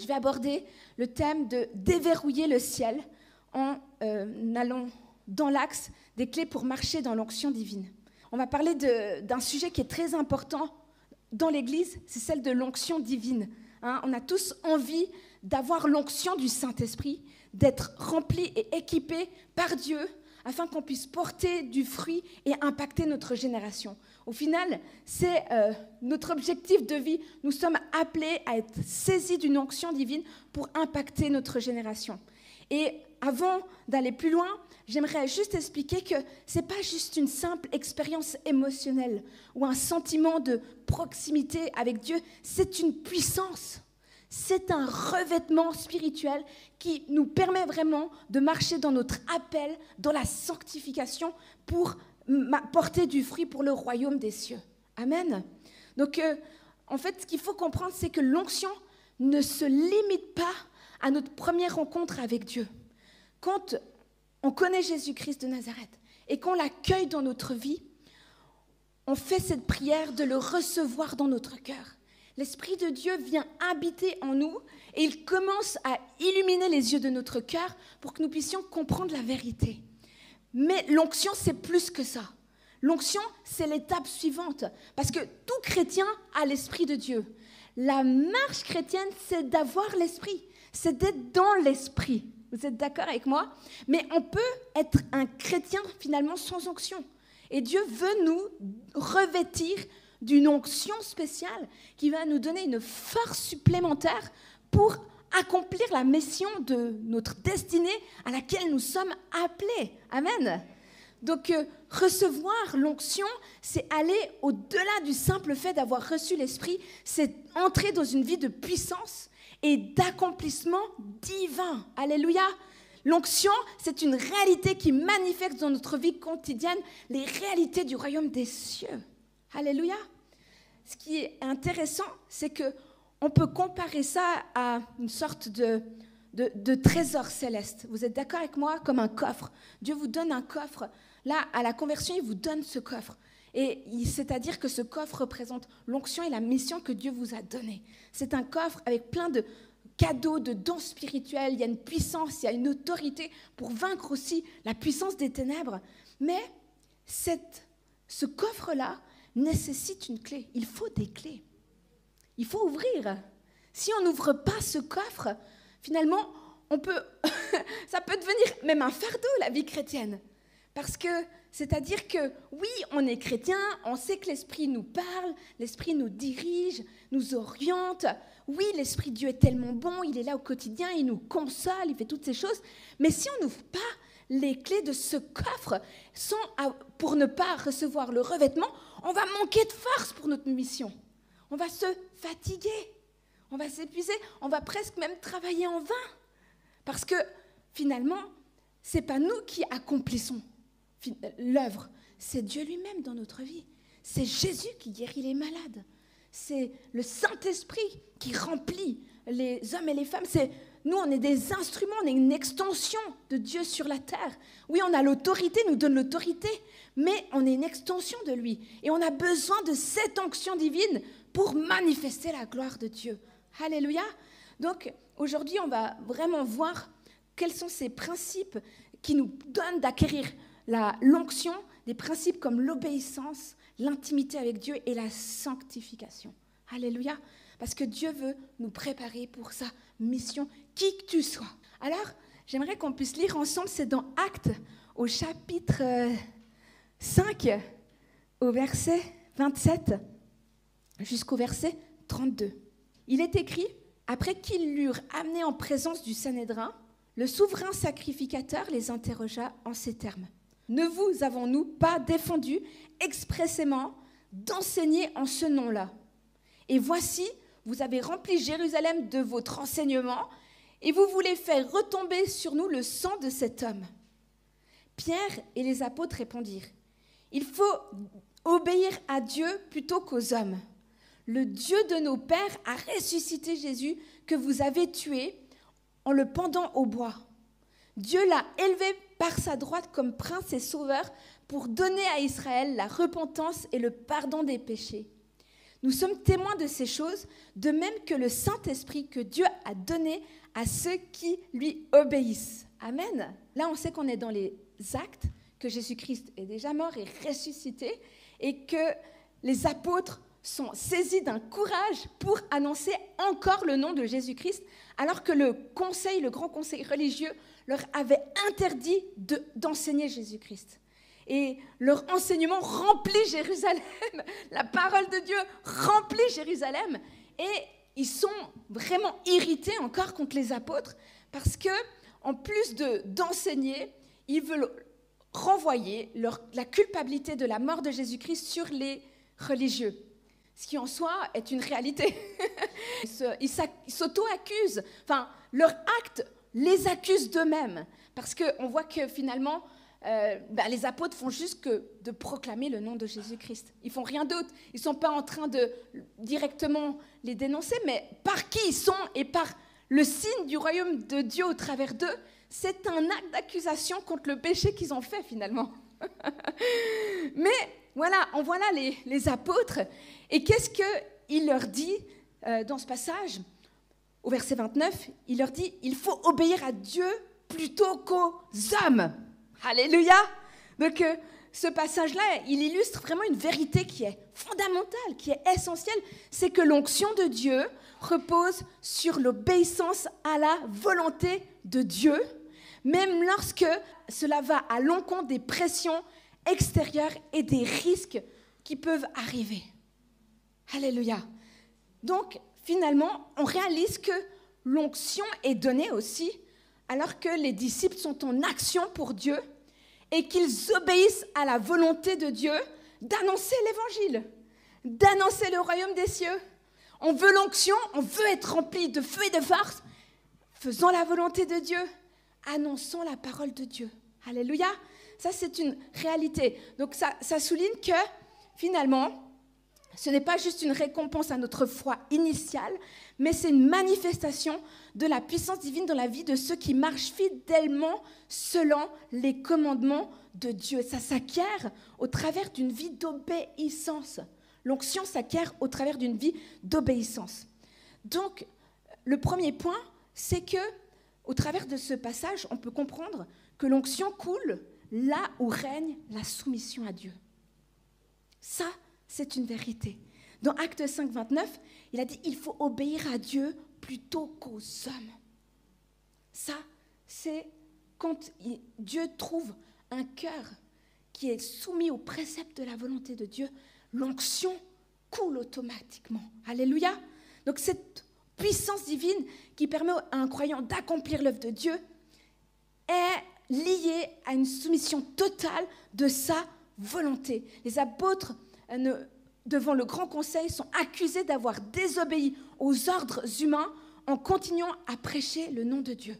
je vais aborder le thème de déverrouiller le ciel en allant dans l'axe des clés pour marcher dans l'onction divine. On va parler d'un sujet qui est très important dans l'Église, c'est celle de l'onction divine. On a tous envie d'avoir l'onction du Saint-Esprit, d'être remplis et équipés par Dieu afin qu'on puisse porter du fruit et impacter notre génération. Au final, c'est notre objectif de vie. Nous sommes appelés à être saisis d'une onction divine pour impacter notre génération. Et avant d'aller plus loin, j'aimerais juste expliquer que ce n'est pas juste une simple expérience émotionnelle ou un sentiment de proximité avec Dieu, c'est une puissance. C'est un revêtement spirituel qui nous permet vraiment de marcher dans notre appel, dans la sanctification pour porter du fruit pour le royaume des cieux. Amen. Donc, en fait, ce qu'il faut comprendre, c'est que l'onction ne se limite pas à notre première rencontre avec Dieu. Quand on connaît Jésus-Christ de Nazareth et qu'on l'accueille dans notre vie, on fait cette prière de le recevoir dans notre cœur. L'Esprit de Dieu vient habiter en nous et il commence à illuminer les yeux de notre cœur pour que nous puissions comprendre la vérité. Mais l'onction, c'est plus que ça. L'onction, c'est l'étape suivante parce que tout chrétien a l'Esprit de Dieu. La marche chrétienne, c'est d'avoir l'Esprit, c'est d'être dans l'Esprit. Vous êtes d'accord avec moi? Mais on peut être un chrétien finalement sans onction. Et Dieu veut nous revêtir d'une onction spéciale qui va nous donner une force supplémentaire pour accomplir la mission de notre destinée à laquelle nous sommes appelés. Amen. Donc, recevoir l'onction, c'est aller au-delà du simple fait d'avoir reçu l'Esprit, c'est entrer dans une vie de puissance et d'accomplissement divin. Alléluia. L'onction, c'est une réalité qui manifeste dans notre vie quotidienne les réalités du royaume des cieux. Alléluia. Ce qui est intéressant, c'est qu'on peut comparer ça à une sorte de trésor céleste. Vous êtes d'accord avec moi? Comme un coffre. Dieu vous donne un coffre. Là, à la conversion, il vous donne ce coffre. Et c'est-à-dire que ce coffre représente l'onction et la mission que Dieu vous a donnée. C'est un coffre avec plein de cadeaux, de dons spirituels. Il y a une puissance, il y a une autorité pour vaincre aussi la puissance des ténèbres. Mais ce coffre-là nécessite une clé. Il faut des clés. Il faut ouvrir. Si on n'ouvre pas ce coffre, finalement, ça peut devenir même un fardeau, la vie chrétienne. Parce que, c'est-à-dire que, oui, on est chrétien, on sait que l'Esprit nous parle, l'Esprit nous dirige, nous oriente. Oui, l'Esprit de Dieu est tellement bon, il est là au quotidien, il nous console, il fait toutes ces choses. Mais si on n'ouvre pas les clés de ce coffre pour ne pas recevoir le revêtement, on va manquer de force pour notre mission. On va se fatiguer, on va s'épuiser, on va presque même travailler en vain. Parce que finalement, ce n'est pas nous qui accomplissons l'œuvre, c'est Dieu lui-même dans notre vie. C'est Jésus qui guérit les malades. C'est le Saint-Esprit qui remplit les hommes et les femmes. Nous, on est des instruments, on est une extension de Dieu sur la terre. Oui, on a l'autorité, nous donne l'autorité, mais on est une extension de lui. Et on a besoin de cette onction divine pour manifester la gloire de Dieu. Alléluia. Donc, aujourd'hui, on va vraiment voir quels sont ces principes qui nous donnent d'acquérir l'onction, des principes comme l'obéissance, l'intimité avec Dieu et la sanctification. Alléluia. Parce que Dieu veut nous préparer pour sa mission, qui que tu sois. Alors, j'aimerais qu'on puisse lire ensemble, c'est dans Actes, au chapitre 5, au verset 27, jusqu'au verset 32. Il est écrit, après qu'ils l'eurent amené en présence du Sanhédrin, le souverain sacrificateur les interrogea en ces termes. Ne vous avons-nous pas défendu expressément d'enseigner en ce nom-là? Et voici, vous avez rempli Jérusalem de votre enseignement et vous voulez faire retomber sur nous le sang de cet homme. Pierre et les apôtres répondirent, il faut obéir à Dieu plutôt qu'aux hommes. Le Dieu de nos pères a ressuscité Jésus que vous avez tué en le pendant au bois. Dieu l'a élevé par sa droite comme prince et sauveur pour donner à Israël la repentance et le pardon des péchés. Nous sommes témoins de ces choses, de même que le Saint-Esprit que Dieu a donné à ceux qui lui obéissent. Amen. Là, on sait qu'on est dans les actes, que Jésus-Christ est déjà mort et ressuscité, et que les apôtres sont saisis d'un courage pour annoncer encore le nom de Jésus-Christ, alors que le grand conseil religieux, leur avait interdit d'enseigner Jésus-Christ. Et leur enseignement remplit Jérusalem, la parole de Dieu remplit Jérusalem, et ils sont vraiment irrités encore contre les apôtres, parce que en plus d'enseigner, ils veulent renvoyer la culpabilité de la mort de Jésus-Christ sur les religieux. Ce qui en soi est une réalité. Ils s'auto-accusent. Enfin, leur acte les accuse d'eux-mêmes. Parce qu'on voit que finalement, les apôtres font juste que de proclamer le nom de Jésus-Christ. Ils font rien d'autre. Ils ne sont pas en train de directement les dénoncer, mais par qui ils sont et par le signe du royaume de Dieu au travers d'eux, c'est un acte d'accusation contre le péché qu'ils ont fait finalement. Mais voilà, on voit là les apôtres. Et qu'est-ce qu'il leur dit dans ce passage? Au verset 29, il leur dit « Il faut obéir à Dieu plutôt qu'aux hommes. » Alléluia. Donc ce passage-là, il illustre vraiment une vérité qui est fondamentale, qui est essentielle. C'est que l'onction de Dieu repose sur l'obéissance à la volonté de Dieu, même lorsque cela va à l'encontre des pressions extérieures et des risques qui peuvent arriver. Alléluia. Donc, finalement, on réalise que l'onction est donnée aussi alors que les disciples sont en action pour Dieu et qu'ils obéissent à la volonté de Dieu d'annoncer l'évangile, d'annoncer le royaume des cieux. On veut l'onction, on veut être rempli de feu et de force. Faisons la volonté de Dieu, annonçons la parole de Dieu. Alléluia. Ça, c'est une réalité. Donc, ça souligne que, finalement, ce n'est pas juste une récompense à notre foi initiale, mais c'est une manifestation de la puissance divine dans la vie de ceux qui marchent fidèlement selon les commandements de Dieu. Ça s'acquiert au travers d'une vie d'obéissance. L'onction s'acquiert au travers d'une vie d'obéissance. Donc, le premier point, c'est que, au travers de ce passage, on peut comprendre que l'onction coule là où règne la soumission à Dieu. Ça, c'est une vérité. Dans Actes 5, 29, il a dit « Il faut obéir à Dieu plutôt qu'aux hommes ». Ça, c'est quand Dieu trouve un cœur qui est soumis aux préceptes de la volonté de Dieu, l'onction coule automatiquement. Alléluia. Donc cette puissance divine qui permet à un croyant d'accomplir l'œuvre de Dieu est liée à une soumission totale de sa volonté. Les apôtres, devant le grand conseil, sont accusés d'avoir désobéi aux ordres humains en continuant à prêcher le nom de Dieu.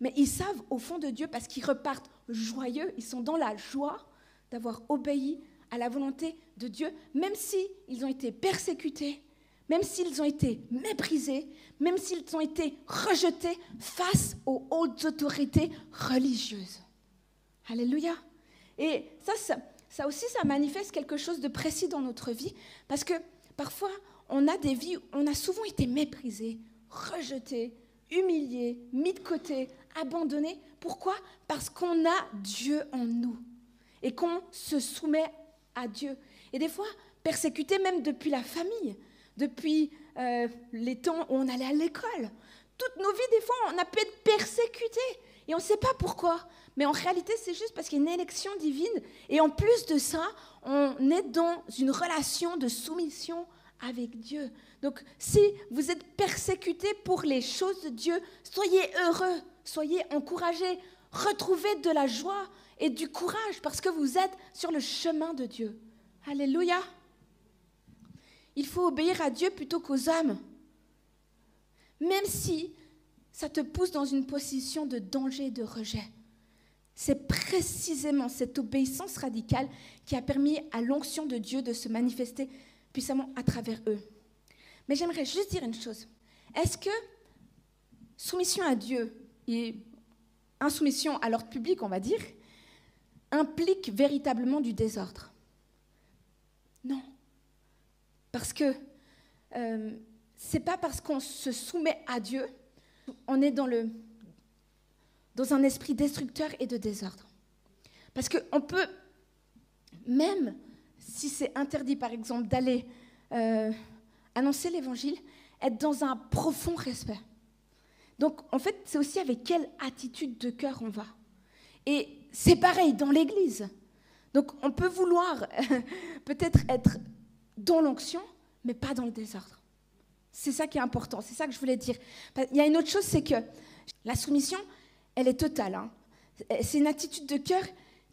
Mais ils savent au fond de Dieu, parce qu'ils repartent joyeux, ils sont dans la joie d'avoir obéi à la volonté de Dieu, même s'ils ont été persécutés, même s'ils ont été méprisés, même s'ils ont été rejetés face aux hautes autorités religieuses. Alléluia. Et ça aussi, ça manifeste quelque chose de précis dans notre vie, parce que parfois, on a des vies où on a souvent été méprisés, rejetés, humiliés, mis de côté, abandonnés. Pourquoi? Parce qu'on a Dieu en nous et qu'on se soumet à Dieu. Et des fois, persécutés même depuis la famille, depuis les temps où on allait à l'école. Toutes nos vies, des fois, on a pu être persécutés et on ne sait pas pourquoi. Mais en réalité, c'est juste parce qu'il y a une élection divine. Et en plus de ça, on est dans une relation de soumission avec Dieu. Donc, si vous êtes persécutés pour les choses de Dieu, soyez heureux, soyez encouragés, retrouvez de la joie et du courage parce que vous êtes sur le chemin de Dieu. Alléluia. Il faut obéir à Dieu plutôt qu'aux hommes. Même si ça te pousse dans une position de danger et de rejet. C'est précisément cette obéissance radicale qui a permis à l'onction de Dieu de se manifester puissamment à travers eux. Mais j'aimerais juste dire une chose. Est-ce que soumission à Dieu et insoumission à l'ordre public, on va dire, implique véritablement du désordre? Non. Parce que c'est pas parce qu'on se soumet à Dieu, on est dans un esprit destructeur et de désordre. Parce qu'on peut, même si c'est interdit, par exemple, d'aller annoncer l'évangile, être dans un profond respect. Donc, en fait, c'est aussi avec quelle attitude de cœur on va. Et c'est pareil dans l'Église. Donc, on peut vouloir peut-être être dans l'onction, mais pas dans le désordre. C'est ça qui est important, c'est ça que je voulais dire. Il y a une autre chose, c'est que la soumission, elle est totale. Hein. C'est une attitude de cœur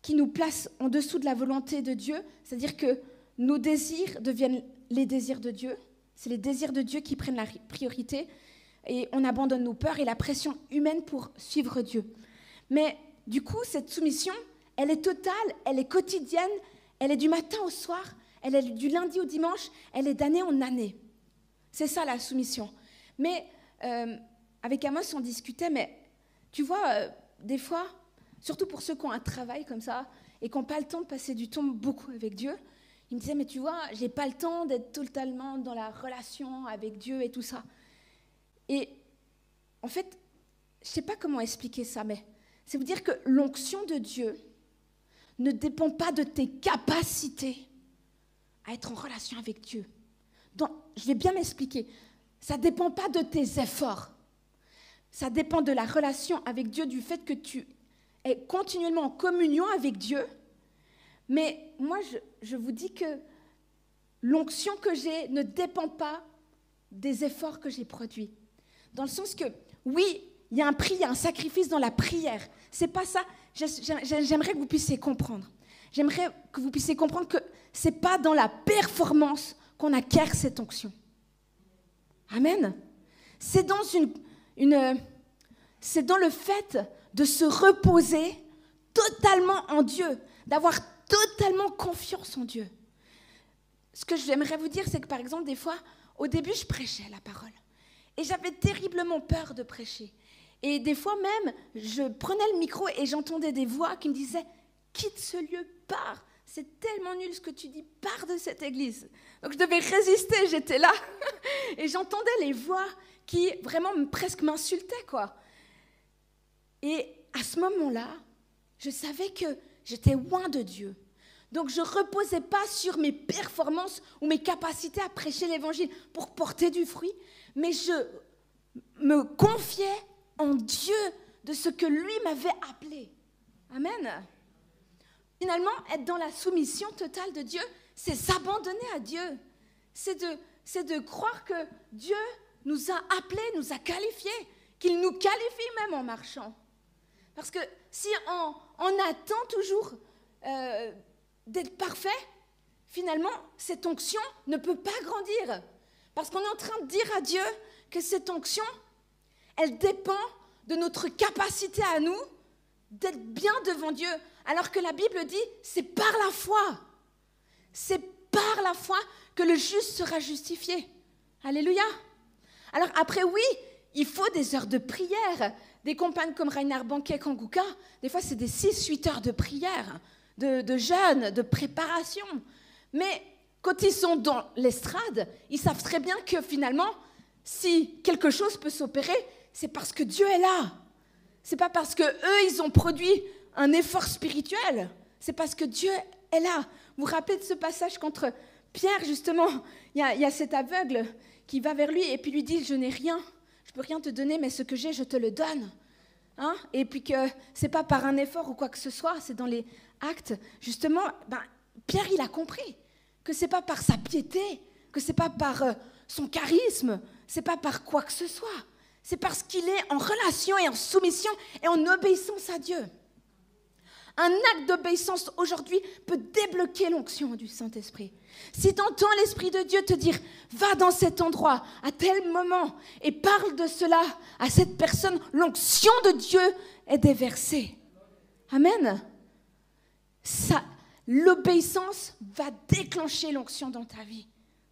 qui nous place en dessous de la volonté de Dieu, c'est-à-dire que nos désirs deviennent les désirs de Dieu. C'est les désirs de Dieu qui prennent la priorité et on abandonne nos peurs et la pression humaine pour suivre Dieu. Mais du coup, cette soumission, elle est totale, elle est quotidienne, elle est du matin au soir, elle est du lundi au dimanche, elle est d'année en année. C'est ça la soumission. Mais avec Amos, on discutait, mais tu vois, des fois, surtout pour ceux qui ont un travail comme ça et qui n'ont pas le temps de passer du temps beaucoup avec Dieu, ils me disaient, mais tu vois, j'ai pas le temps d'être totalement dans la relation avec Dieu et tout ça. Et en fait, je ne sais pas comment expliquer ça, mais c'est vous dire que l'onction de Dieu ne dépend pas de tes capacités à être en relation avec Dieu. Je vais bien m'expliquer. Ça ne dépend pas de tes efforts. Ça dépend de la relation avec Dieu, du fait que tu es continuellement en communion avec Dieu. Mais moi, je vous dis que l'onction que j'ai ne dépend pas des efforts que j'ai produits. Dans le sens que, oui, il y a un prix, il y a un sacrifice dans la prière. C'est pas ça. J'aimerais que vous puissiez comprendre. J'aimerais que vous puissiez comprendre que ce n'est pas dans la performance qu'on acquiert cette onction. Amen. C'est dans c'est dans le fait de se reposer totalement en Dieu, d'avoir totalement confiance en Dieu. Ce que j'aimerais vous dire, c'est que par exemple, des fois, au début, je prêchais la parole. Et j'avais terriblement peur de prêcher. Et des fois même, je prenais le micro et j'entendais des voix qui me disaient « Quitte ce lieu, pars ! C'est tellement nul ce que tu dis, pars de cette église !» Donc je devais résister, j'étais là. Et j'entendais les voix qui vraiment presque m'insultaient, quoi. Et à ce moment-là, je savais que j'étais loin de Dieu. Donc je ne reposais pas sur mes performances ou mes capacités à prêcher l'évangile pour porter du fruit, mais je me confiais en Dieu de ce que lui m'avait appelé. Amen. Finalement, être dans la soumission totale de Dieu, c'est s'abandonner à Dieu. C'est de croire que Dieu nous a appelés, nous a qualifiés, qu'il nous qualifie même en marchant. Parce que si on attend toujours d'être parfait, finalement, cette onction ne peut pas grandir. Parce qu'on est en train de dire à Dieu que cette onction, elle dépend de notre capacité à nous d'être bien devant Dieu. Alors que la Bible dit, c'est par la foi. C'est par la foi que le juste sera justifié. Alléluia. Alors après, oui, il faut des heures de prière. Des compagnes comme Reinhard Banquet, Kanguka, des fois c'est des 6-8 heures de prière, de jeûne, de préparation. Mais quand ils sont dans l'estrade, ils savent très bien que finalement, si quelque chose peut s'opérer, c'est parce que Dieu est là. C'est pas parce qu'eux, ils ont produit un effort spirituel. C'est parce que Dieu est là. Vous vous rappelez de ce passage contre Pierre, justement, il y a cet aveugle qui va vers lui et puis lui dit « Je n'ai rien, je ne peux rien te donner, mais ce que j'ai, je te le donne. » Hein? Et puis que ce n'est pas par un effort ou quoi que ce soit, c'est dans les actes. Justement, Pierre, il a compris que ce n'est pas par sa piété, que ce n'est pas par son charisme, ce n'est pas par quoi que ce soit. C'est parce qu'il est en relation et en soumission et en obéissance à Dieu. Un acte d'obéissance aujourd'hui peut débloquer l'onction du Saint-Esprit. Si tu entends l'Esprit de Dieu te dire « Va dans cet endroit, à tel moment, et parle de cela à cette personne », l'onction de Dieu est déversée. Amen. L'obéissance va déclencher l'onction dans ta vie.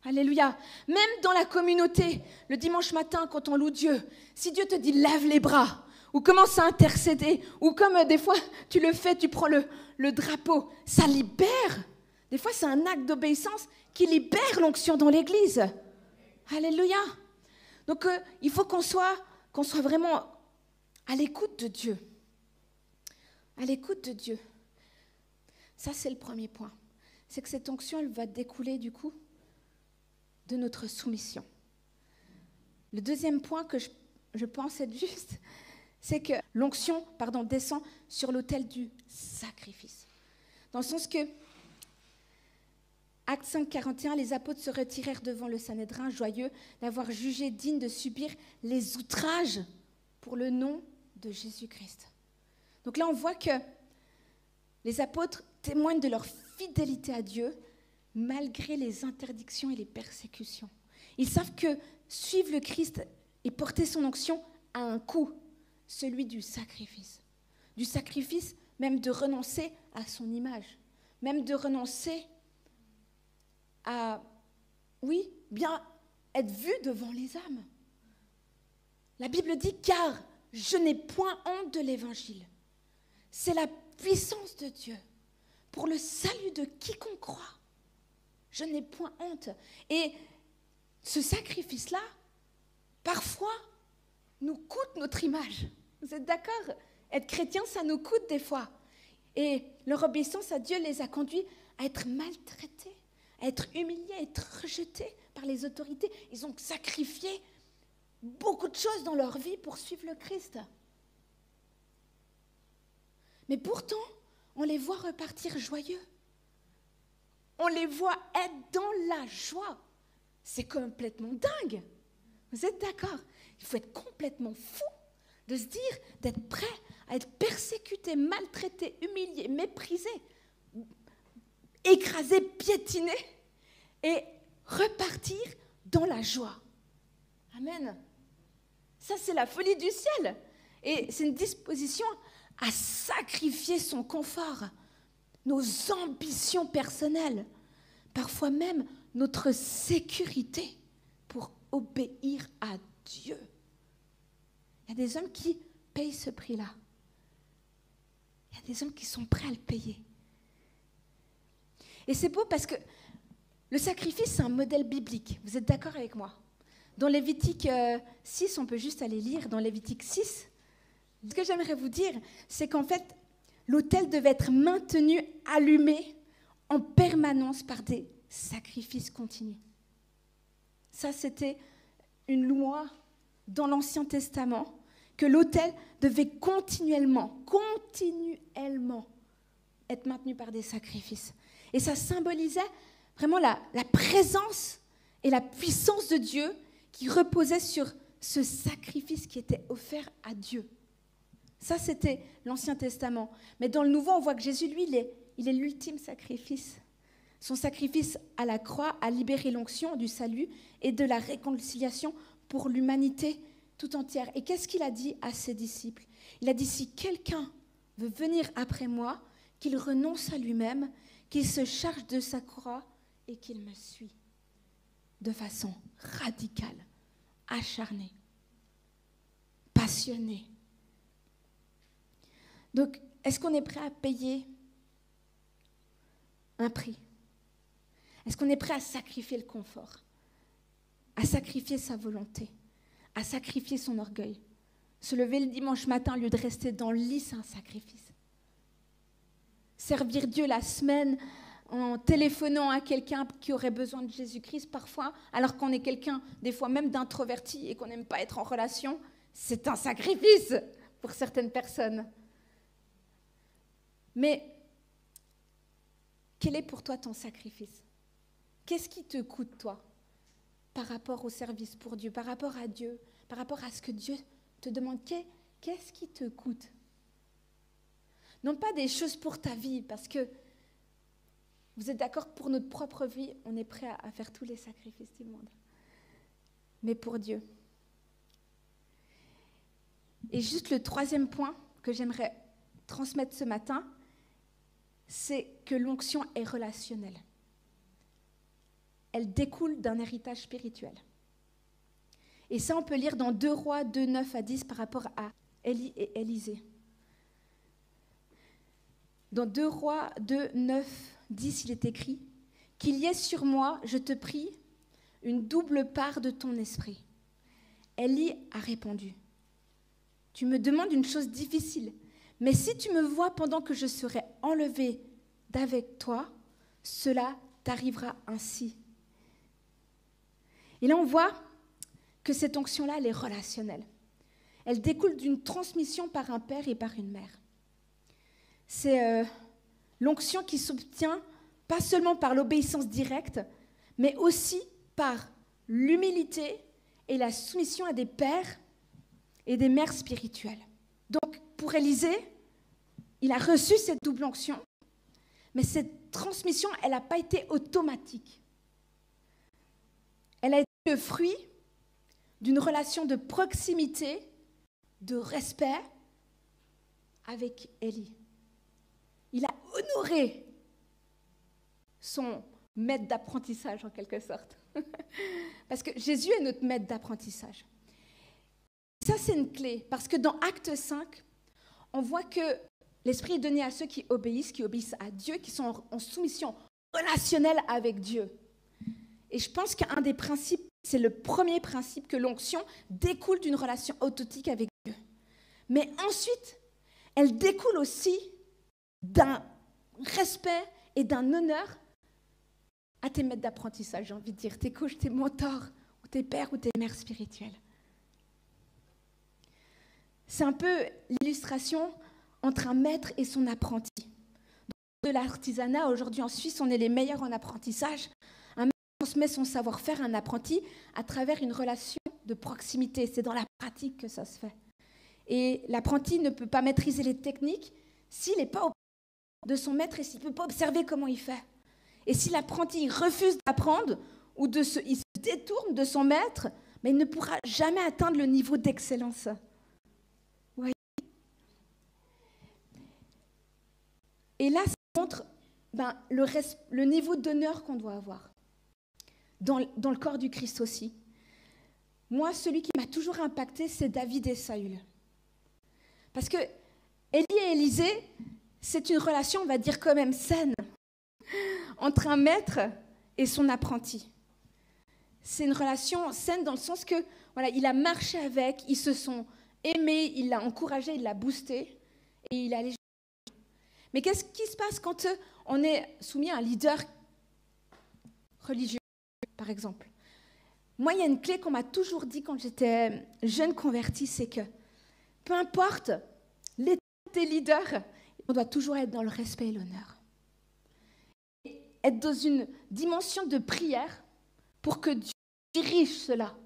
Alléluia. Même dans la communauté, le dimanche matin, quand on loue Dieu, si Dieu te dit « Lève les bras », ou commence à intercéder, ou comme des fois tu le fais, tu prends le drapeau, ça libère Des fois, c'est un acte d'obéissance qui libère l'onction dans l'Église. Alléluia. Donc, il faut qu'on soit vraiment à l'écoute de Dieu. À l'écoute de Dieu. Ça, c'est le premier point. C'est que cette onction, elle va découler, du coup, de notre soumission. Le deuxième point que je pense être juste, c'est que l'onction, descend sur l'autel du sacrifice. Dans le sens que, Acte 5, 41, les apôtres se retirèrent devant le Sanhédrin, joyeux d'avoir jugé digne de subir les outrages pour le nom de Jésus-Christ. Donc là, on voit que les apôtres témoignent de leur fidélité à Dieu malgré les interdictions et les persécutions. Ils savent que suivre le Christ et porter son onction a un coût, celui du sacrifice. Du sacrifice, même de renoncer à son image, même de renoncer à, oui, bien être vu devant les hommes. La Bible dit « Car je n'ai point honte de l'Évangile ». C'est la puissance de Dieu pour le salut de quiconque croit. Je n'ai point honte. Et ce sacrifice-là, parfois, nous coûte notre image. Vous êtes d'accord? Être chrétien, ça nous coûte des fois. Et leur obéissance à Dieu les a conduits à être maltraités, à être humiliés, à être rejetés par les autorités. Ils ont sacrifié beaucoup de choses dans leur vie pour suivre le Christ. Mais pourtant, on les voit repartir joyeux. On les voit être dans la joie. C'est complètement dingue. Vous êtes d'accord? Il faut être complètement fou de se dire, d'être prêt à être persécuté, maltraité, humilié, méprisé, écrasé, piétiné et repartir dans la joie. Amen. Ça, c'est la folie du ciel. Et c'est une disposition à sacrifier son confort, nos ambitions personnelles, parfois même notre sécurité pour obéir à Dieu. Il y a des hommes qui payent ce prix-là. Il y a des hommes qui sont prêts à le payer. Et c'est beau parce que le sacrifice, c'est un modèle biblique. Vous êtes d'accord avec moi? Dans Lévitique 6, on peut juste aller lire dans Lévitique 6. Ce que j'aimerais vous dire, c'est qu'en fait, l'autel devait être maintenu allumé en permanence par des sacrifices continus. Ça, c'était une loi dans l'Ancien Testament, que l'autel devait continuellement être maintenu par des sacrifices. Et ça symbolisait vraiment la présence et la puissance de Dieu qui reposait sur ce sacrifice qui était offert à Dieu. Ça, c'était l'Ancien Testament. Mais dans le Nouveau, on voit que Jésus, lui, il est l'ultime sacrifice. Son sacrifice à la croix a libéré l'onction du salut et de la réconciliation pour l'humanité tout entière. Et qu'est-ce qu'il a dit à ses disciples? Il a dit, si quelqu'un veut venir après moi, qu'il renonce à lui-même, qu'il se charge de sa croix et qu'il me suit de façon radicale, acharnée, passionnée. Donc, est-ce qu'on est prêt à payer un prix? Est-ce qu'on est prêt à sacrifier le confort, à sacrifier sa volonté, à sacrifier son orgueil? Se lever le dimanche matin au lieu de rester dans le lit, c'est un sacrifice. Servir Dieu la semaine en téléphonant à quelqu'un qui aurait besoin de Jésus-Christ parfois, alors qu'on est quelqu'un, des fois même d'introverti et qu'on n'aime pas être en relation, c'est un sacrifice pour certaines personnes. Mais quel est pour toi ton sacrifice? Qu'est-ce qui te coûte, toi, par rapport au service pour Dieu, par rapport à Dieu, par rapport à ce que Dieu te demande? Qu'est-ce qui te coûte? Non pas des choses pour ta vie, parce que vous êtes d'accord, pour notre propre vie, on est prêt à faire tous les sacrifices du monde. Mais pour Dieu. Et juste le troisième point que j'aimerais transmettre ce matin, c'est que l'onction est relationnelle. Elle découle d'un héritage spirituel. Et ça, on peut lire dans 2 Rois 2, 9 à 10 par rapport à Élie et Élisée. Dans 2 Rois 2, 9 10, il est écrit « Qu'il y ait sur moi, je te prie, une double part de ton esprit. » Élie a répondu « Tu me demandes une chose difficile, mais si tu me vois pendant que je serai enlevé d'avec toi, cela t'arrivera ainsi. » Et là, on voit que cette onction-là, elle est relationnelle. Elle découle d'une transmission par un père et par une mère. C'est l'onction qui s'obtient pas seulement par l'obéissance directe, mais aussi par l'humilité et la soumission à des pères et des mères spirituelles. Donc, pour Élisée, il a reçu cette double onction, mais cette transmission, elle n'a pas été automatique. Elle a été le fruit d'une relation de proximité, de respect avec Élie. Il a honoré son maître d'apprentissage, en quelque sorte. Parce que Jésus est notre maître d'apprentissage. Ça, c'est une clé, parce que dans Acte 5, on voit que l'Esprit est donné à ceux qui obéissent à Dieu, qui sont en soumission relationnelle avec Dieu. Et je pense qu'un des principes, c'est le premier principe, que l'onction découle d'une relation authentique avec Dieu. Mais ensuite, elle découle aussi d'un respect et d'un honneur à tes maîtres d'apprentissage, j'ai envie de dire, tes coachs, tes mentors, ou tes pères ou tes mères spirituelles. C'est un peu l'illustration entre un maître et son apprenti. De l'artisanat, aujourd'hui en Suisse, on est les meilleurs en apprentissage. Un maître transmet son savoir-faire à un apprenti à travers une relation de proximité. C'est dans la pratique que ça se fait. Et l'apprenti ne peut pas maîtriser les techniques s'il n'est pas au de son maître et s'il ne peut pas observer comment il fait. Et si l'apprenti refuse d'apprendre ou il se détourne de son maître, mais il ne pourra jamais atteindre le niveau d'excellence. Vous voyez ? Et là, ça montre le niveau d'honneur qu'on doit avoir dans le corps du Christ aussi. Moi, celui qui m'a toujours impacté, c'est David et Saül. Parce que Élie et Élisée, c'est une relation, on va dire quand même saine, entre un maître et son apprenti. C'est une relation saine dans le sens que, voilà, il a marché avec, ils se sont aimés, il l'a encouragé, il l'a boosté, et il allait. Mais qu'est-ce qui se passe quand on est soumis à un leader religieux, par exemple ? Moi, il y a une clé qu'on m'a toujours dit quand j'étais jeune convertie, c'est que peu importe l'état des leaders, on doit toujours être dans le respect et l'honneur. Être dans une dimension de prière pour que Dieu dirige cela.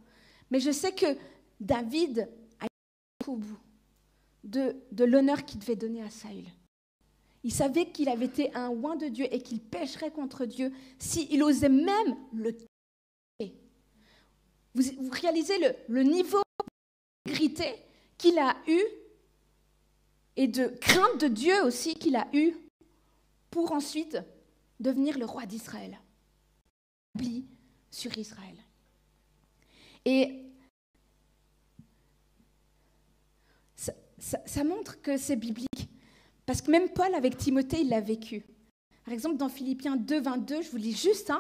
Mais je sais que David a été au bout de l'honneur qu'il devait donner à Saül. Il savait qu'il avait été un oint de Dieu et qu'il pécherait contre Dieu s'il osait même le tuer. Vous réalisez le niveau d'intégrité qu'il a eu et de crainte de Dieu aussi qu'il a eu pour ensuite devenir le roi d'Israël, établi sur Israël. Et ça montre que c'est biblique, parce que même Paul avec Timothée, il l'a vécu. Par exemple, dans Philippiens 2, 22, je vous lis juste,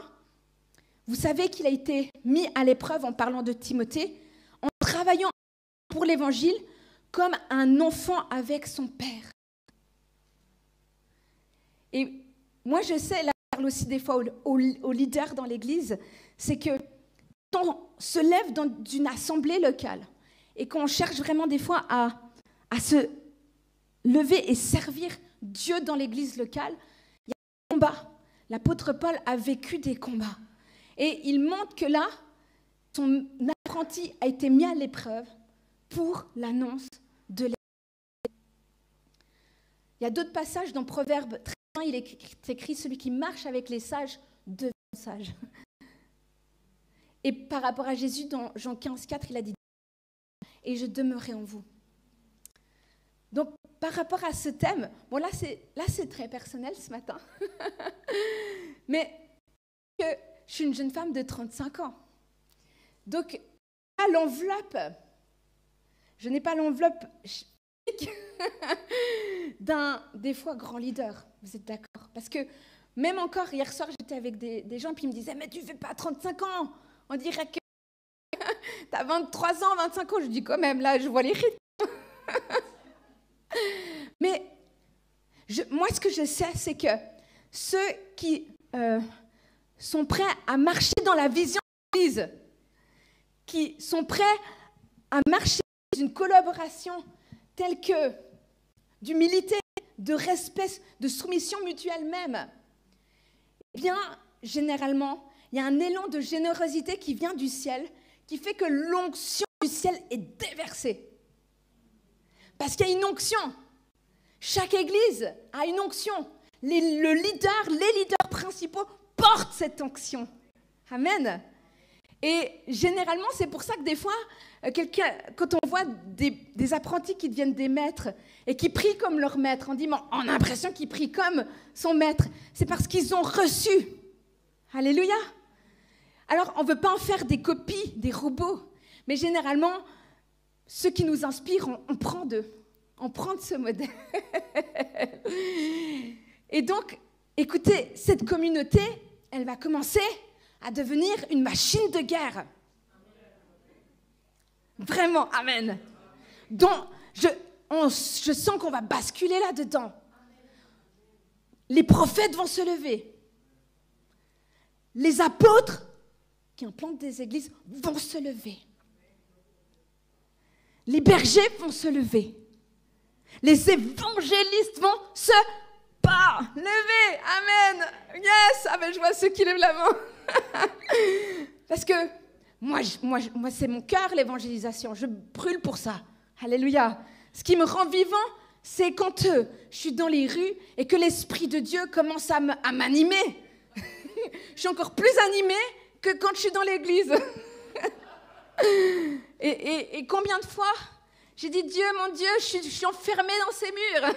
vous savez qu'il a été mis à l'épreuve en parlant de Timothée, en travaillant pour l'Évangile comme un enfant avec son père. Et moi, je sais, là, je parle aussi des fois aux leaders dans l'Église, c'est que quand on se lève dans une assemblée locale et qu'on cherche vraiment des fois à se lever et servir Dieu dans l'Église locale, il y a des combats. L'apôtre Paul a vécu des combats. Et il montre que là, son apprenti a été mis à l'épreuve pour l'annonce de l'Évangile. Il y a d'autres passages dans Proverbes 13, il est écrit « Celui qui marche avec les sages devient sage ». Et par rapport à Jésus, dans Jean 15, 4, il a dit « Et je demeurerai en vous ». Donc, par rapport à ce thème, bon là c'est très personnel ce matin, mais je suis une jeune femme de 35 ans. Donc, je n'ai pas l'enveloppe d'un, des fois, grand leader, vous êtes d'accord ? Parce que Même encore, hier soir, j'étais avec des gens, puis ils me disaient « Mais tu ne fais pas 35 ans, on dirait que tu as 23 ans, 25 ans. » Je dis quand même, là, je vois les rythmes. Mais moi, ce que je sais, c'est que ceux qui sont prêts à marcher dans la vision de l'Église, qui sont prêts à marcher dans une collaboration telle que d'humilité, de respect, de soumission mutuelle même, eh bien, généralement, il y a un élan de générosité qui vient du ciel, qui fait que l'onction du ciel est déversée. Parce qu'il y a une onction. Chaque église a une onction. Les leaders principaux portent cette onction. Amen. Et généralement, c'est pour ça que des fois, quand on voit des apprentis qui deviennent des maîtres et qui prient comme leur maître, on dit, on a l'impression qu'ils prient comme son maître. C'est parce qu'ils ont reçu. Alléluia. Alors, on ne veut pas en faire des copies, des robots, mais généralement, ceux qui nous inspirent, on prend d'eux. On prend de ce modèle. Et donc, écoutez, cette communauté, elle va commencer à devenir une machine de guerre. Vraiment, amen. Donc, je sens qu'on va basculer là-dedans. Les prophètes vont se lever. Les apôtres qui implantent des églises vont se lever. Les bergers vont se lever. Les évangélistes vont se lever. Amen. Yes. Amen. Je vois ceux qui lèvent la main. Parce que moi c'est mon cœur, l'évangélisation. Je brûle pour ça. Alléluia. Ce qui me rend vivant, c'est quand je suis dans les rues et que l'Esprit de Dieu commence à m'animer. Je suis encore plus animée que quand je suis dans l'église. Et combien de fois j'ai dit, Dieu, mon Dieu, je suis enfermée dans ces murs.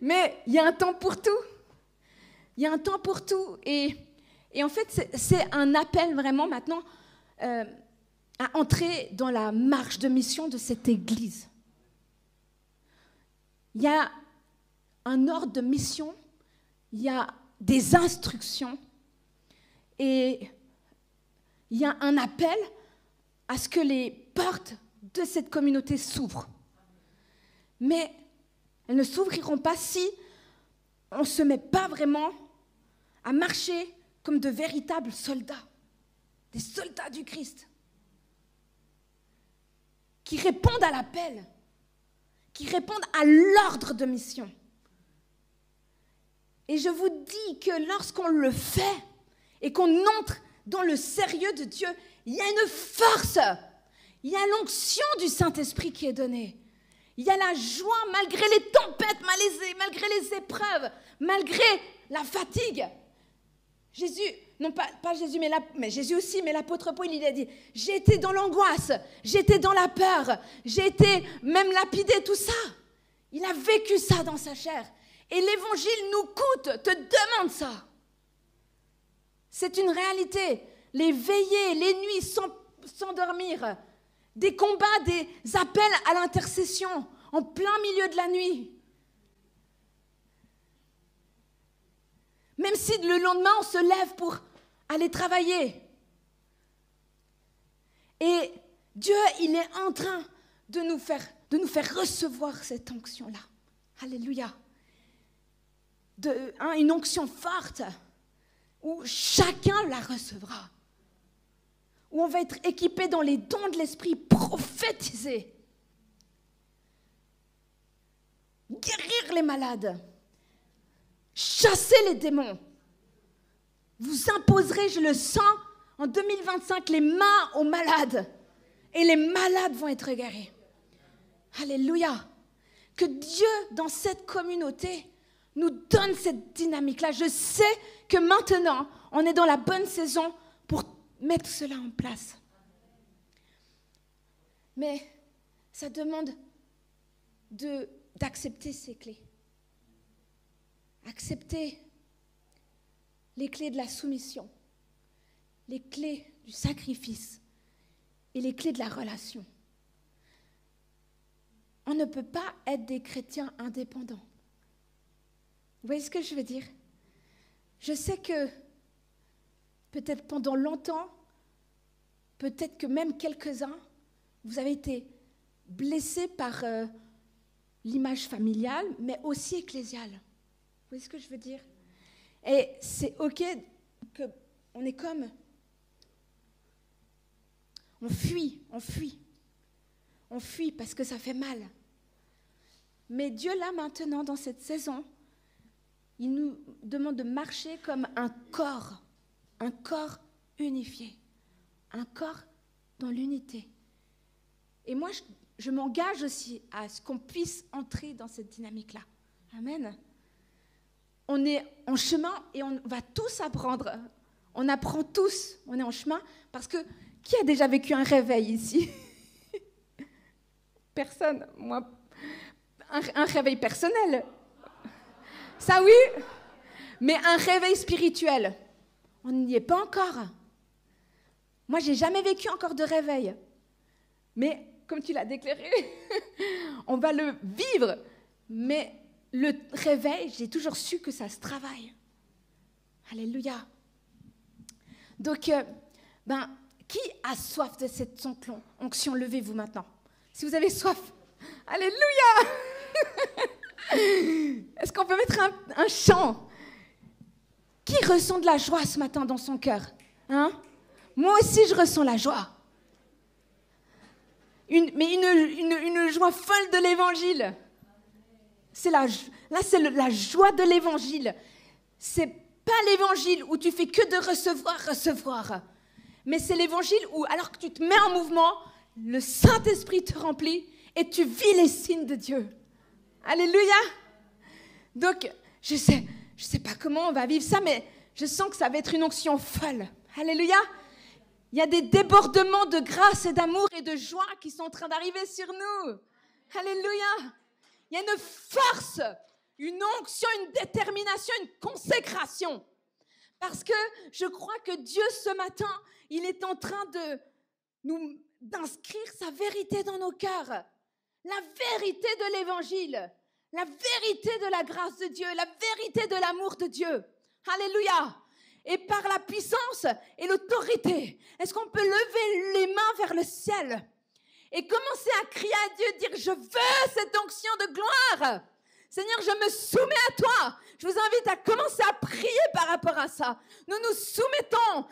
Mais il y a un temps pour tout. Il y a un temps pour tout. Et en fait, c'est un appel vraiment maintenant à entrer dans la marche de mission de cette église. Il y a un ordre de mission, il y a des instructions et il y a un appel à ce que les portes de cette communauté s'ouvrent. Mais elles ne s'ouvriront pas si on ne se met pas vraiment à marcher comme de véritables soldats, des soldats du Christ, qui répondent à l'appel, qui répondent à l'ordre de mission. Et je vous dis que lorsqu'on le fait et qu'on entre dans le sérieux de Dieu, il y a une force, il y a l'onction du Saint-Esprit qui est donnée. Il y a la joie malgré les tempêtes, malgré les épreuves, malgré la fatigue. Jésus, non pas Jésus, mais Jésus aussi, mais l'apôtre Paul, il a dit, j'ai été dans l'angoisse, j'ai été dans la peur, j'ai été même lapidé, tout ça. Il a vécu ça dans sa chair. Et l'évangile nous coûte, te demande ça. C'est une réalité. Les veillées, les nuits sans dormir, des combats, des appels à l'intercession en plein milieu de la nuit. Même si le lendemain, on se lève pour aller travailler. Et Dieu, il est en train de nous faire recevoir cette onction-là. Alléluia. Une onction forte où chacun la recevra. Où on va être équipé dans les dons de l'esprit, prophétiser. Guérir les malades. Chasser les démons. Vous imposerez, je le sens, en 2025, les mains aux malades. Et les malades vont être guéris. Alléluia. Que Dieu, dans cette communauté, nous donne cette dynamique-là. Je sais que maintenant, on est dans la bonne saison pour mettre cela en place. Mais ça demande d'accepter ces clés. Accepter les clés de la soumission, les clés du sacrifice et les clés de la relation. On ne peut pas être des chrétiens indépendants. Vous voyez ce que je veux dire? Je sais que peut-être pendant longtemps, peut-être que même quelques-uns, vous avez été blessés par l'image familiale, mais aussi ecclésiale. Vous voyez ce que je veux dire? Et c'est OK qu'on est comme... On fuit parce que ça fait mal. Mais Dieu, là, maintenant, dans cette saison, il nous demande de marcher comme un corps unifié, un corps dans l'unité. Et moi, je m'engage aussi à ce qu'on puisse entrer dans cette dynamique-là. Amen. On est en chemin et on va tous apprendre. On apprend tous, on est en chemin, parce que qui a déjà vécu un réveil ici? Personne, moi. Un réveil personnel. Ça oui, mais un réveil spirituel, on n'y est pas encore. Moi, j'ai jamais vécu encore de réveil. Mais, comme tu l'as déclaré, on va le vivre. Mais le réveil, j'ai toujours su que ça se travaille. Alléluia. Donc, qui a soif de cette onction? Levez-vous maintenant. Si vous avez soif, alléluia. Est-ce qu'on peut mettre un chant? Qui ressent de la joie ce matin dans son cœur? Hein? Moi aussi, je ressens la joie. Une joie folle de l'évangile. Là, c'est la joie de l'évangile. C'est pas l'évangile où tu fais que de recevoir. Mais c'est l'évangile où, alors que tu te mets en mouvement, le Saint-Esprit te remplit et tu vis les signes de Dieu. Alléluia. Donc, je sais pas comment on va vivre ça, mais je sens que ça va être une onction folle. Alléluia. Il y a des débordements de grâce et d'amour et de joie qui sont en train d'arriver sur nous. Alléluia. Il y a une force, une onction, une détermination, une consécration. Parce que je crois que Dieu, ce matin, il est en train d'inscrire sa vérité dans nos cœurs. La vérité de l'évangile, la vérité de la grâce de Dieu, la vérité de l'amour de Dieu. Alléluia. Et par la puissance et l'autorité, est-ce qu'on peut lever les mains vers le ciel et commencer à crier à Dieu, dire je veux cette onction de gloire. Seigneur, je me soumets à toi. Je vous invite à commencer à prier par rapport à ça. Nous soumettons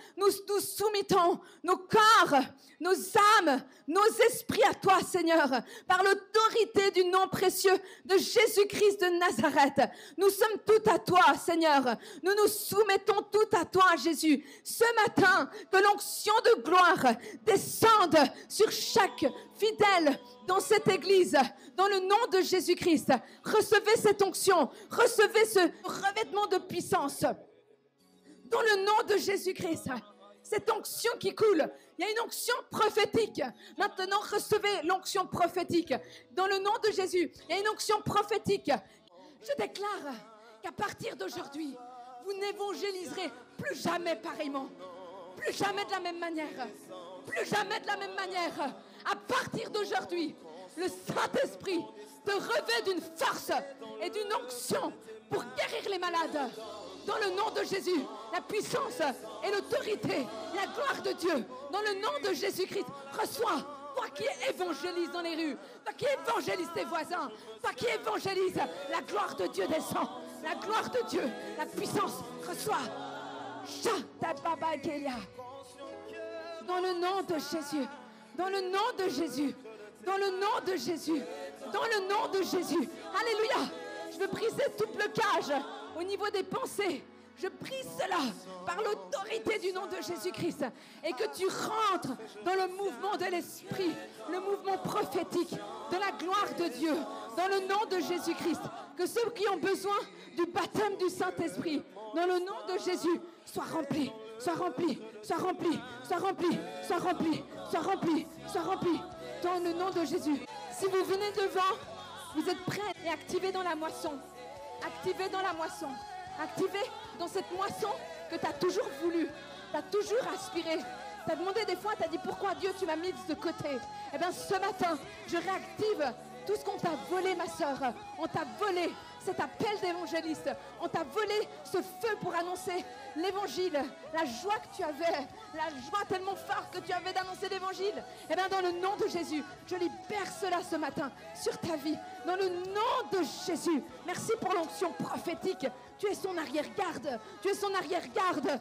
nos corps, nos âmes, nos esprits à toi, Seigneur, par l'autorité du nom précieux de Jésus-Christ de Nazareth. Nous sommes tout à toi, Seigneur. Nous nous soumettons tout à toi, Jésus. Ce matin, que l'onction de gloire descende sur chaque fidèle dans cette église, dans le nom de Jésus-Christ. Recevez cette onction, recevez ce revêtement de puissance, dans le nom de Jésus-Christ. Cette onction qui coule, il y a une onction prophétique. Maintenant, recevez l'onction prophétique, dans le nom de Jésus. Il y a une onction prophétique. Je déclare qu'à partir d'aujourd'hui, vous n'évangéliserez plus jamais pareillement, plus jamais de la même manière, plus jamais de la même manière. À partir d'aujourd'hui, le Saint-Esprit te revêt d'une force et d'une onction pour guérir les malades. Dans le nom de Jésus, la puissance et l'autorité, la gloire de Dieu, dans le nom de Jésus-Christ, reçois. Toi qui évangélise dans les rues, toi qui évangélise tes voisins, toi qui évangélise, la gloire de Dieu descend. La gloire de Dieu, la puissance, reçois. Dans le nom de Jésus, dans le nom de Jésus, dans le nom de Jésus, dans le nom de Jésus. Alléluia. Je veux briser tout blocage au niveau des pensées. Je brise cela par l'autorité du nom de Jésus-Christ et que tu rentres dans le mouvement de l'Esprit, le mouvement prophétique de la gloire de Dieu, dans le nom de Jésus-Christ. Que ceux qui ont besoin du baptême du Saint-Esprit, dans le nom de Jésus, soient remplis, soient remplis, soient remplis, soient remplis, soient remplis, soient remplis, soient remplis, dans le nom de Jésus. Si vous venez devant, vous êtes prêts et activés dans la moisson. Activés dans la moisson. Activé dans cette moisson que tu as toujours voulu, tu as toujours aspiré. Tu as demandé des fois, tu as dit pourquoi Dieu tu m'as mis de côté. Eh bien ce matin, je réactive tout ce qu'on t'a volé ma sœur. On t'a volé cet appel d'évangéliste. On t'a volé ce feu pour annoncer l'évangile, la joie que tu avais, la joie tellement forte que tu avais d'annoncer l'évangile. Et bien dans le nom de Jésus, je libère cela ce matin sur ta vie. Dans le nom de Jésus, merci pour l'onction prophétique. Tu es son arrière-garde, tu es son arrière-garde.